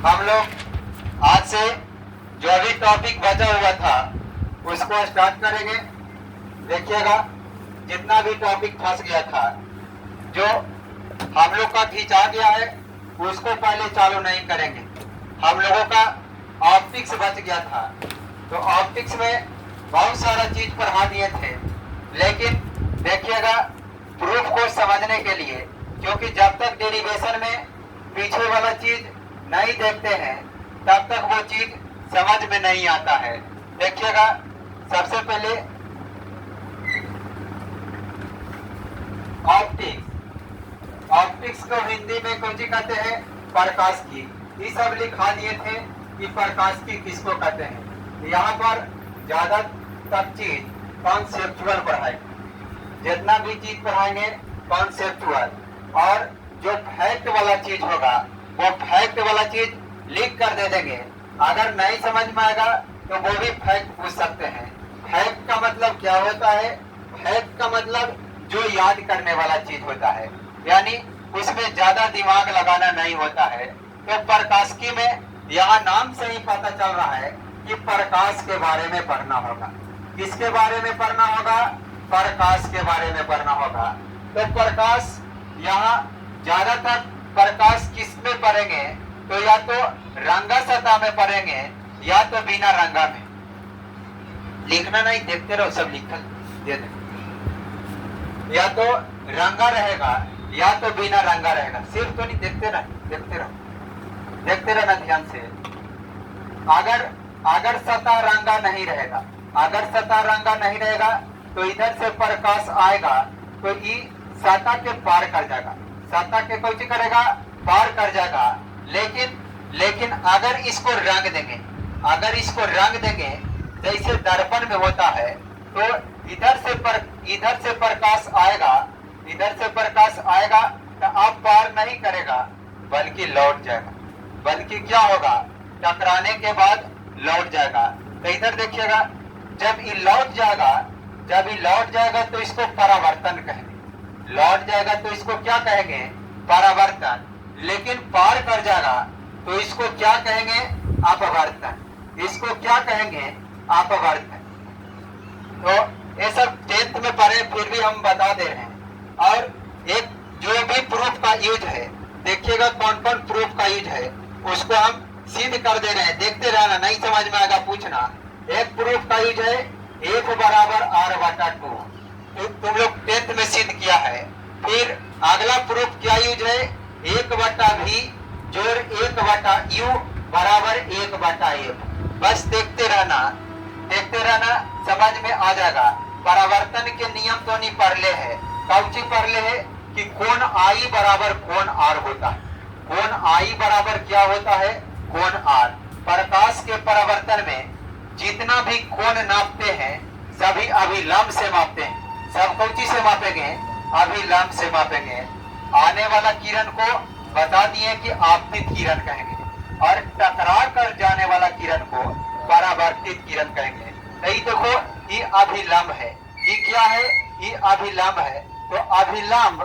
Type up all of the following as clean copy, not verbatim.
हम लोग आज से जो अभी टॉपिक बचा हुआ था उसको स्टार्ट करेंगे। देखिएगा, जितना भी टॉपिक फंस गया था, जो हम लोग का खींचा गया है, उसको पहले चालू नहीं करेंगे। हम लोगों का ऑप्टिक्स बच गया था, तो ऑप्टिक्स में बहुत सारा चीज पढ़ा दिए थे, लेकिन देखिएगा प्रूफ को समझने के लिए, क्योंकि जब तक डेरिवेशन में पीछे वाला चीज नहीं देखते हैं तब तक वो चीज समझ में नहीं आता है। देखिएगा, सबसे पहले ऑप्टिक्स। ऑप्टिक्स को हिंदी में कौन सी कहते हैं? प्रकाश की। ये सब लिखा दिए थे कि प्रकाश की किसको कहते हैं। यहाँ पर ज्यादा तक चीज कॉन्सेप्चुअल पढ़ाएंगे। जितना भी चीज पढ़ाएंगे कॉन्सेप्चुअल, और जो फैक्ट वाला चीज होगा वो फैक्ट वाला चीज लिख कर दे देंगे। अगर नहीं समझ में आएगा तो वो भी फैक्ट पूछ सकते हैं। फैक्ट का मतलब क्या होता है? फैक्ट का मतलब जो याद करने वाला चीज होता है, यानी उसमें ज्यादा दिमाग लगाना नहीं होता है। तो प्रकाशिकी में यहाँ नाम से ही पता चल रहा है कि प्रकाश के बारे में पढ़ना होगा। किसके बारे में पढ़ना होगा? प्रकाश के बारे में पढ़ना होगा। तो प्रकाश यहाँ ज्यादातर प्रकाश किस में पढ़ेंगे? तो या तो रंगा सतह में पढ़ेंगे या तो बिना रंगा में। लिखना नहीं, देखते रहो, सब लिखल दे दे। या तो रंगा रहेगा या तो बिना रंगा रहेगा। सिर्फ तो नहीं, देखते रहो, देखते रहो, देखते रहना ध्यान से। अगर सतह रंगा नहीं रहेगा, अगर सतह रंगा नहीं रहेगा तो इधर से प्रकाश आएगा तो ये सतह के पार कर जाएगा। सतह के कुछ करेगा, पार कर जाएगा। लेकिन अगर इसको रंग देंगे, अगर इसको रंग देंगे जैसे दर्पण में होता है, तो इधर से प्रकाश आएगा, इधर से प्रकाश आएगा तो अब पार नहीं करेगा बल्कि लौट जाएगा। बल्कि क्या होगा? टकराने के बाद लौट जाएगा। तो इधर देखिएगा, जब ये लौट जाएगा तो इसको परावर्तन कहेंगे। लौट जाएगा तो इसको क्या कहेंगे? परावर्तन। लेकिन पार कर जाएगा तो इसको क्या कहेंगे? अपवर्तन। इसको क्या कहेंगे? अपवर्तन। तो ये सब 10th में पढ़े, फिर भी हम बता दे रहे हैं। और एक जो भी प्रूफ का यूज है, देखिएगा कौन कौन प्रूफ का यूज है, उसको हम सिद्ध कर दे रहे हैं। देखते रहना, नहीं समझ में आएगा पूछना। एक प्रूफ का यूज है 1 बराबर r/2, तो तुम लोग 10th में सिद्ध किया है। फिर अगला प्रूफ क्या यूज है? 1/v जोड़ 1/u बराबर 1/f। बस देखते रहना, समझ में आ जाएगा। परावर्तन के नियम तो नहीं पढ़ ले है। कौची पढ़ ले है कि कोण I बराबर कोण R होता है। कोण I बराबर क्या होता है? कोण R। प्रकाश के परावर्तन में जितना भी कोण नापते हैं सभी अभिलंब से मापते हैं। सब कौची से मापेंगे? अभिलंब से मापेंगे। आने वाला किरण को बता दिए कि आपतित किरण कहेंगे, और टकरा कर जाने वाला किरण को परावर्तित किरण कहेंगे। नहीं, देखो ये अभिलंब है। ये क्या है? ये अभिलंब है। तो अभिलंब,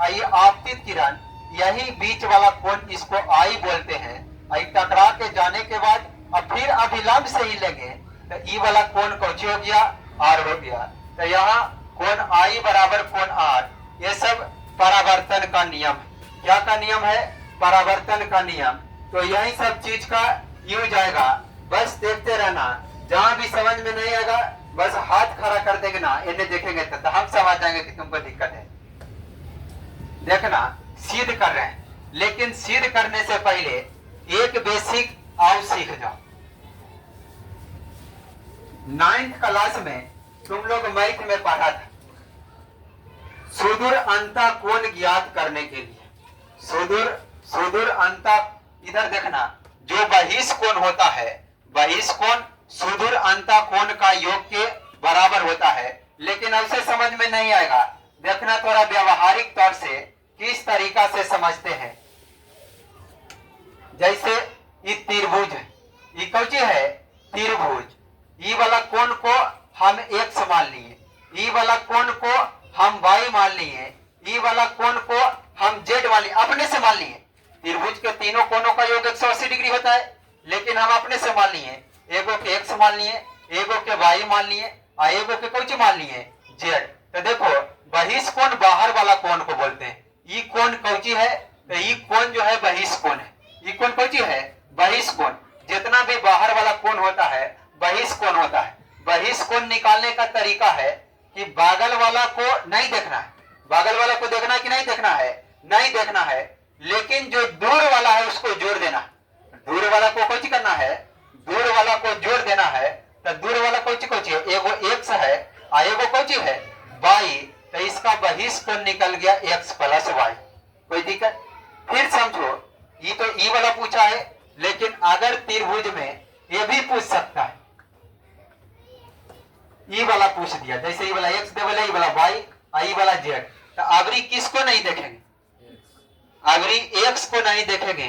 ये आपतित किरण, यही बीच वाला कोण, इसको आई बोलते हैं। आई टकरा के जाने के बाद अब फिर अभिलंब से ही लेंगे तो ये वाला कोण कौची हो गया? आर हो गया। तो यहाँ कोण आई बराबर कोण आर, ये सब परावर्तन का नियम है। क्या का नियम है? परावर्तन का नियम। तो यही सब चीज का यूज आएगा। बस देखते रहना, जहां भी समझ में नहीं आएगा बस हाथ खड़ा कर देंगे ना, इन्हें देखेंगे तो हम समझ जाएंगे कि तुमको दिक्कत है। देखना, सिद्ध कर रहे हैं, लेकिन सिद्ध करने से पहले एक बेसिक आओ सीख जाओ। 9th क्लास में तुम लोग मैथ में पढ़ा था सुदूर अंतः कोण ज्ञात करने के लिए। सुदूर अंतः, इधर देखना, जो बहिष्कोण होता है, बहिष्कोण सुदूर अंतः कोण का योग के बराबर होता है। लेकिन ऐसे समझ में नहीं आएगा। देखना थोड़ा व्यवहारिक तौर से किस तरीका से समझते हैं। जैसे ये त्रिभुज है, ये कौची है? त्रिभुज। ये वाला कोण को हम x मान लिए, ये वाला कोण को हम y मान लिए, ये वाला कोण को हम z मान लिए, अपने से मान लिए। त्रिभुज के तीनों कोनों का योग 180 डिग्री होता है, लेकिन हम अपने से मान लिए, एगो के एक्स मान लिए, एगो के वाई मान लिए और एगो के कौन मान लिए जेड। तो देखो बहिष कोण बाहर वाला कोण को बोलते हैं। ई कोण कौची है, तो ई कोण जो है बहिष कोण है। ई कोण कौची है, बहिष कोण। जितना भी बाहर वाला कोण होता है बहिष कोण होता है। बहिष कोण निकालने का तरीका है कि बागल वाला को नहीं देखना है, बागल वाला को देखना है कि नहीं देखना है, नहीं देखना है, लेकिन जो दूर वाला है उसको जोड़ देना है। दूर वाला को कौची करना है, दूर वाला को जोड़ देना है। तो दूर वाला कौची कौची है, एगो एक्स है और एगो कौची है वाई। तो इसका बहिष कोण निकल गया एक्स प्लस वाई। कोई दिक्कत? फिर समझो, ये तो ई वाला पूछा है, लेकिन अगर त्रिभुज में ये भी पूछ सकता है, ई वाला पूछ दिया, जैसे ई वाला एक्स देवल है, ई वाला वाई और ई वाला जेड। तो अगरी किसको नहीं देखेंगे, अगरी एक्स को नहीं देखेंगे,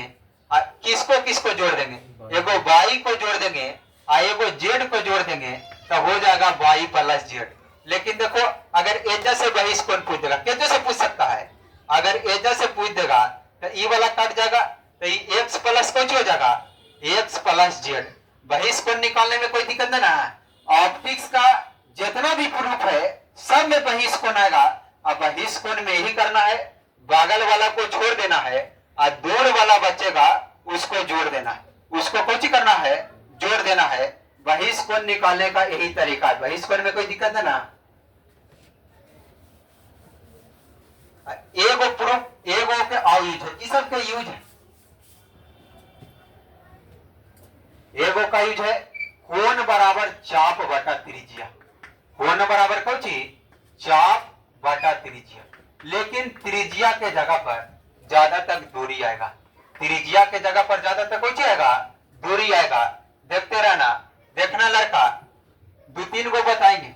किसको किसको जोड़ देंगे, एगो वाई को जोड़ देंगे और एगो जेड को जोड़ देंगे, तो हो जाएगा वाई प्लस जेड। लेकिन देखो अगर एजा से बहिष कोण पूछ देगा, कैसे से पूछ सकता है, अगर एजा से पूछ देगा तो ई वाला कट जाएगा, तो ये एक्स प्लस कौन हो जाएगा, एक्स प्लस जेड। बहिष कोण निकालने में कोई दिक्कत नहीं ना। ऑप्टिक्स का जितना भी प्रूफ है सब में बहिष कोण आएगा। अब बहिष कोण में यही करना है, बागल वाला को छोड़ देना है और दूर वाला बचेगा उसको जोड़ देना है। उसको कौन करना है, जोड़ देना है। बहिष कोण निकालने का यही तरीका है। बहिष कोण में कोई दिक्कत है ना। एगो प्रूफ, एगो के यूज है, इस सब के यूज है। एगो का यूज है कोण बराबर चाप बटा त्रिज्या। कोण बराबर कौची, चाप बटा त्रिज्या। लेकिन त्रिज्या के जगह पर ज्यादा तक दूरी आएगा, त्रिज्या के जगह पर ज्यादा तक कौची आएगा, दूरी आएगा। देखते रहना, देखना लड़का, दो तीन को बताएंगे।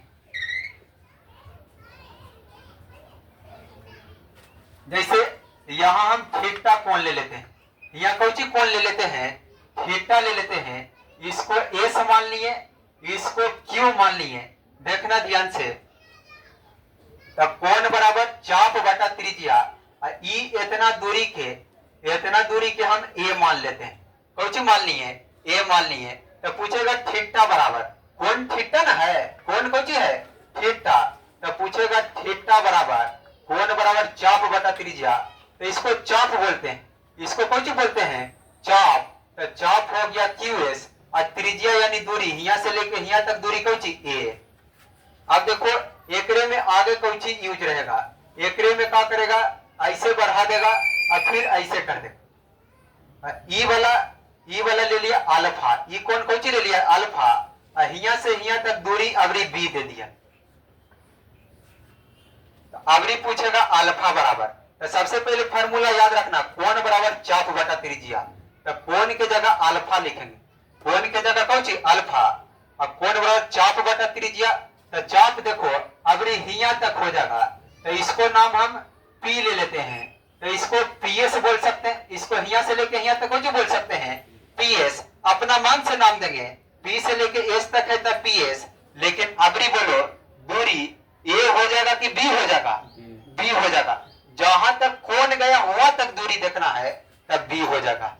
जैसे यहां हम थीटा कोण ले लेते हैं, यहाँ कौची कोण ले लेते हैं, थीटा ले लेते हैं। इसको एस मान लिए, इसको क्यू मान लिए। देखना ध्यान से, तो कोण बराबर चाप बटा त्रिज्या, ई इतना दूरी के हम ए मान लेते हैं। कौची मान लिए, ए मान लिए। तो पूछेगा थीटा बराबर, कोण थीटा ना है, कोण कौची है, थीटा। तो पूछेगा थीटा बराबर कोण बराबर चाप बटा त्रिज्या। तो इसको चाप बोलते हैं, इसको कौची बोलते हैं, चाप। तो चाप हो गया क्यू एस और त्रिज्या यानी दूरी, यहाँ से लेके यहाँ तक दूरी कौची ए। अब देखो एकरे में आगे कौची यूज रहेगा, एकरे में क्या करेगा, ऐसे बढ़ा देगा और फिर ऐसे कर देगा। ई वाला ले लिया अल्फा, ई कौन कौची ले लिया अल्फा, यहाँ से यहाँ तक दूरी अवरी बी दे दिया। तो अवरी पूछेगा अल्फा बराबर, तो सबसे पहले फार्मूला याद रखना, कोण बराबर चाप बटा त्रिज्या। तो कोण के जगह अल्फा लिखेंगे, कोण के जगह कौची अल्फा, और कोण बराबर चाप बटा त्रिज्या। तो चाप देखो अवरी हिया तक हो जाएगा, तो इसको नाम हम पी ले लेते हैं। तो इसको पीएस बोल सकते हैं, इसको हिया से लेके हिया तक कौन बोल सकते हैं, पीएस। अपना मान से नाम देंगे, पी से लेके एस तक है तब पीएस। लेकिन अवरी बोलो दूरी ए हो जाएगा कि बी हो जाएगा, बी हो जाएगा। जहां तक कोण गया वहां तक दूरी देखना है तब बी हो जाएगा।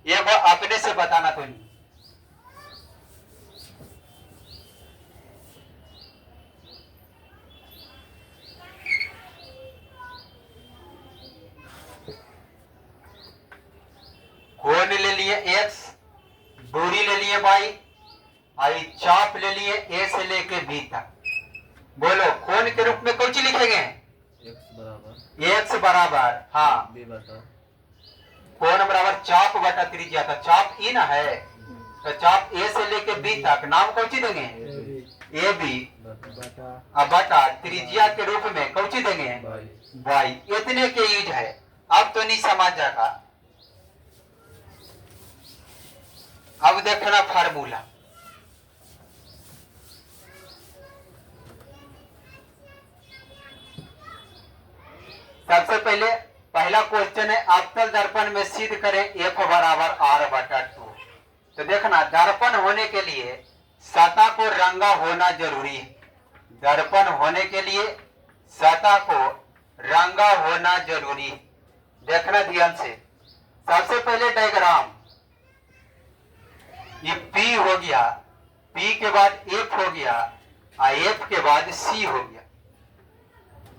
ये वो अपने से बताना तो नहीं। कोण ले लिए एक्स, दूरी ले लिए वाई, आई चाप ले लिए ए से लेके बी तक। बोलो कोण के रूप में कौन सी लिखेंगे, एक्स बराबर हाँ कोण बराबर चाप बटा त्रिज्या। तो चाप ई ना है, तो चाप ए से लेके बी तक नाम कौन सी देंगे, ए बी, बटा त्रिज्या के रूप में कौन सी देंगे, वाई। इतने के यूज है। अब तो नहीं समझ जाएगा। अब देखना फार्मूला, सबसे पहले पहला क्वेश्चन है अवतल दर्पण में सिद्ध करें एफ बराबर आर बटा 2। तो देखना दर्पण होने के लिए सतह को रंगा होना जरूरी है, दर्पण होने के लिए सतह को रंगा होना जरूरी है। देखना ध्यान से, सबसे पहले डायग्राम, ये P हो गया, P के बाद F हो गया, F के बाद C हो गया,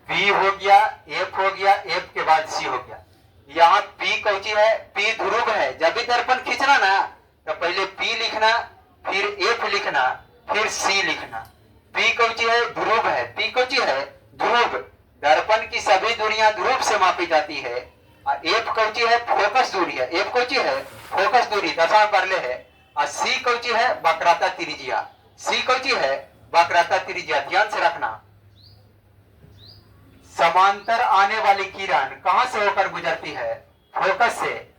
P हो गया, F हो गया, F के बाद C हो गया। यहाँ P कौची है? P ध्रुव है। जब भी दर्पण खींचना ना तो पहले P लिखना, फिर F लिखना, फिर C लिखना। P कौची है? ध्रुव है। P कौची है? ध्रुव। दर्पण की सभी दूरियां ध्रुव से मापी जाती है। F कौची है? फोकस दूरी है। F कौची है? फोकस दूरी, दशा परले है। और C कौची है? वक्रता त्रिज्या। C कौची है? वक्रता त्रिज्या। ध्यान से रखना, समांतर आने वाली किरण कहां से होकर गुजरती है? फोकस से।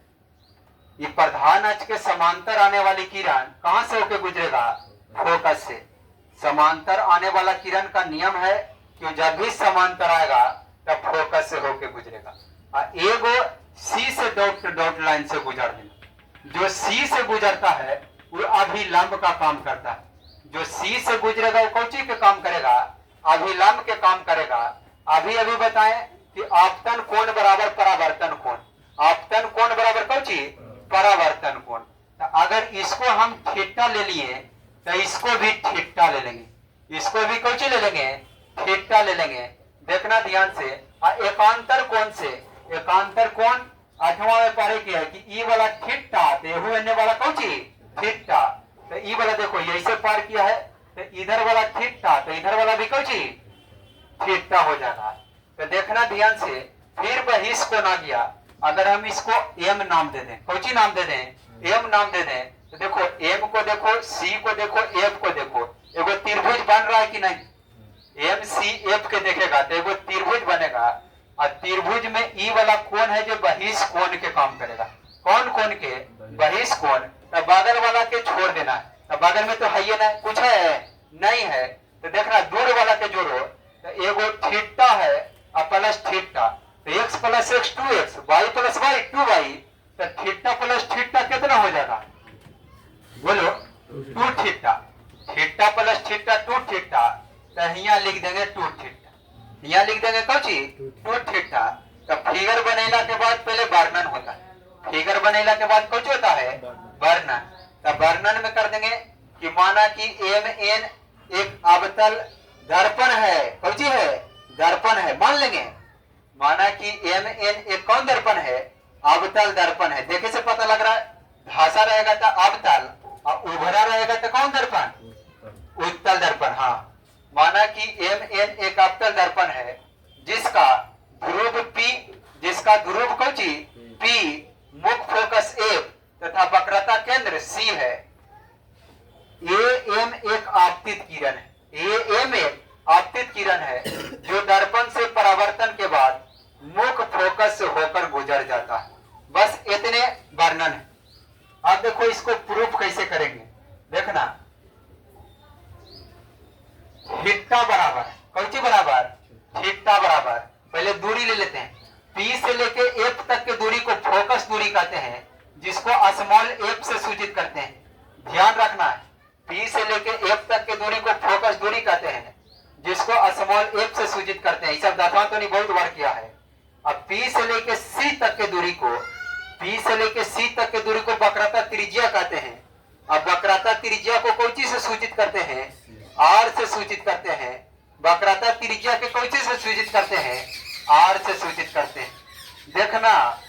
ये प्रधान अक्ष के समांतर आने वाली किरण कहां से होकर गुजरेगा? फोकस से। समांतर आने वाला किरण का नियम है कि जब भी समांतर आएगा तब फोकस से होकर गुजरेगा। और एगो सी से डॉट डॉट लाइन से गुजर देना। जो सी से गुजरता है वो अभिलंब का काम करता है। जो सी से गुजरेगा वो कौची के काम करेगा? अभिलंब के काम करेगा। अभी अभी बताएं कि आपतन कोण बराबर परावर्तन कोण। आपतन कोण बराबर कौची? परावर्तन कोण। तो अगर इसको हम थीटा ले लिए तो इसको भी थीटा ले लेंगे, इसको भी कौची ले लेंगे? थीटा ले लेंगे। देखना ध्यान से। एकांतर कोण से, एकांतर कोण 8वां में पढ़े किया है कि ई वाला थीटा, देहु एने वाला कौची? थीटा। तो ई वाला देखो यही पार किया है, तो इधर वाला थीटा, तो इधर वाला भी कौची? थीटा हो जाना। तो देखना ध्यान से। फिर बहिष कोण आ गया। अगर हम इसको एम नाम दे दें, कौची नाम दे दें? एम नाम दे दें, तो देखो एम को देखो, सी को देखो, एफ को देखो, एगो त्रिभुज बन रहा है कि नहीं? एम सी एफ के देखेगा तो एगो त्रिभुज बनेगा। और त्रिभुज में ई वाला कोण है जो बहिष कोण के काम करेगा। कौन कोण के? बहिष कोण। तो बगल वाला के छोड़ देना। तो बगल में तो है ही नहीं, कुछ है नहीं है। तो देखना दूर वाला के जोड़ो, तो एगो थीटा है और प्लस थीटा, तो x plus x 2x, y plus y 2y। तो थीटा प्लस थीटा कितना हो जाएगा? बोलो 2 theta. Theta plus theta 2 theta. तो यहाँ लिख देंगे 2 थीटा। यहाँ लिख देंगे कौची? 2 थीटा। तो फिगर बनेला के बाद पहले वर्णन होता है। फिगर बनेला के बाद कौची होता है? वर्णन। तो वर्णन में कर देंगे कि माना कि एम एन एक अवतल दर्पण है। कौची है? दर्पण है। मान लेंगे माना कि एम एन एक कौन दर्पण है? अवतल दर्पण है। देखे से पता लग रहा है, धासा रहेगा तो अवतल और उभरा रहेगा तो कौन दर्पण? उत्तल दर्पण। हाँ, माना कि एम एन एक अवतल दर्पण है जिसका ध्रुव P, जिसका ध्रुव कौची? P, मुख्य फोकस F तथा वक्रता केंद्र C है। AM एक आपतित किरण है। AM एक आपतित किरण है जो दर्पण से परावर्तन के बाद मुख्य फोकस से होकर गुजर जाता है। बस इतने वर्णन है। अब देखो इसको प्रूफ कैसे करेंगे। देखना, थीटा बराबर, कौची बराबर? थीटा बराबर। पहले दूरी ले लेते हैं। P से लेके F तक की दूरी को फोकस दूरी कहते हैं, जिसको स्मॉल f से सूचित करते हैं। ध्यान रखना है, P से लेके F तक की दूरी को फोकस दूरी कहते हैं, जिसको स्मॉल f से सूचित करते हैं। सब दाखवा तो नहीं, बहुत बार किया है। अब P से लेके C तक की दूरी को, P से लेके C तक की दूरी को वक्रता त्रिज्या कहते हैं। अब वक्रता त्रिज्या को कौन चीज से सूचित करते हैं? R से सूचित करते हैं। वक्रता त्रिज्या के कौन चीज से सूचित करते हैं? R से सूचित करते हैं। देखना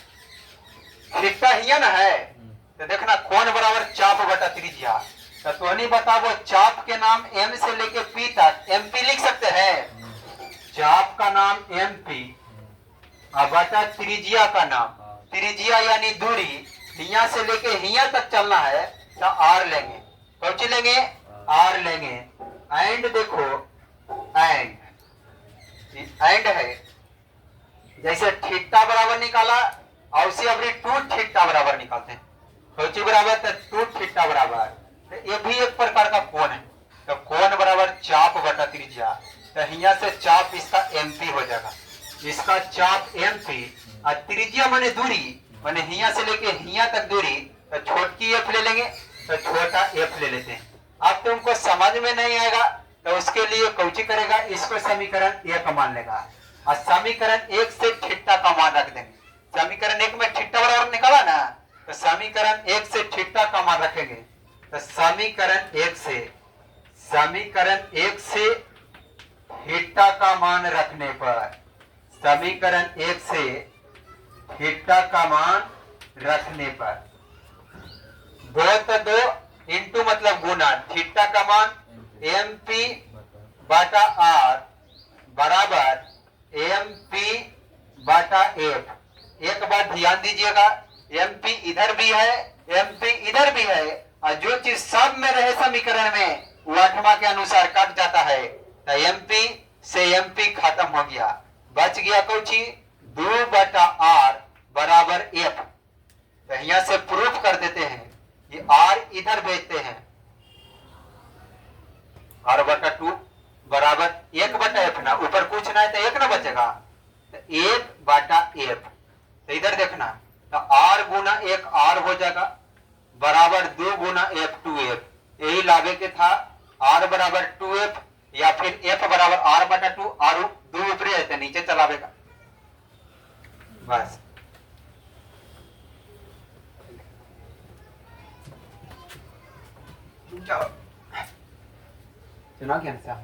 थीटा ही ना है, तो देखना कोण बराबर चाप बटा त्रिज्या। तो नहीं बताओ, चाप के नाम M से लेके P तक MP लिख सकते हैं। चाप का नाम MP बटा त्रिज्या का नाम, त्रिज्या यानी दूरी, हिया से लेके हिया तक चलना है तो R लेंगे। कौन सी लेंगे? R लेंगे। एंड देखो, एंड है, जैसे थीटा बराबर निकाला और उसी अभी 2 थीटा बराबर निकालते हैं। कौन सी बराबर? तो 2 थीटा बराबर। तो ये भी एक प्रकार का कोण है। तो कोण बराबर चाप बटा त्रिज्या। तो हिया से चाप इसका MP हो जाएगा, इसका चाप MP और त्रिज्या माने दूरी, माने हिया से लेके हिया तक दूरी। तो छोटकी f ले लेंगे, तो छोटा f ले लेते हैं। अब तुमको समझ में नहीं आएगा तो उसके लिए कौची करेगा? इसको समीकरण 1 मान लेगा और समीकरण 1 से थीटा का मान रख देंगे। समीकरण 1 में थीटा बराबर निकाला ना, तो समीकरण 1 से थीटा का मान रखेंगे। तो समीकरण 1 से थीटा का मान रखने पर, समीकरण 1 से थीटा का मान रखने पर 2 तो 2 इंटू मतलब गुना, थीटा का मान एम पी बाटा आर बराबर एम पी बाटा एफ। एक बात ध्यान दीजिएगा, एम पी इधर भी है, एम पी इधर भी है, और जो चीज सब में रहे समीकरण में वो आठवां के अनुसार कट जाता है। तो एम पी से एम पी खत्म हो गया, बच गया कुछ 2 बटा आर बराबर एफ। तो यहां से प्रूफ कर देते हैं कि आर इधर भेजते हैं, आर बटा 2 बराबर 1 बटा एफ ना, ऊपर कुछ ना है तो 1 ना बचेगा, तो 1 बटा एफ। तो इधर देखना, तो आर गुना 1 आर हो जाएगा बराबर 2 गुना एफ 2एफ। यही लावे के था, आर बराबर 2एफ या फिर एफ बराबर आर बटा 2, आर 2 ऊपरी है तो नीचे चलावेगा बस। चुनाव के अनुसार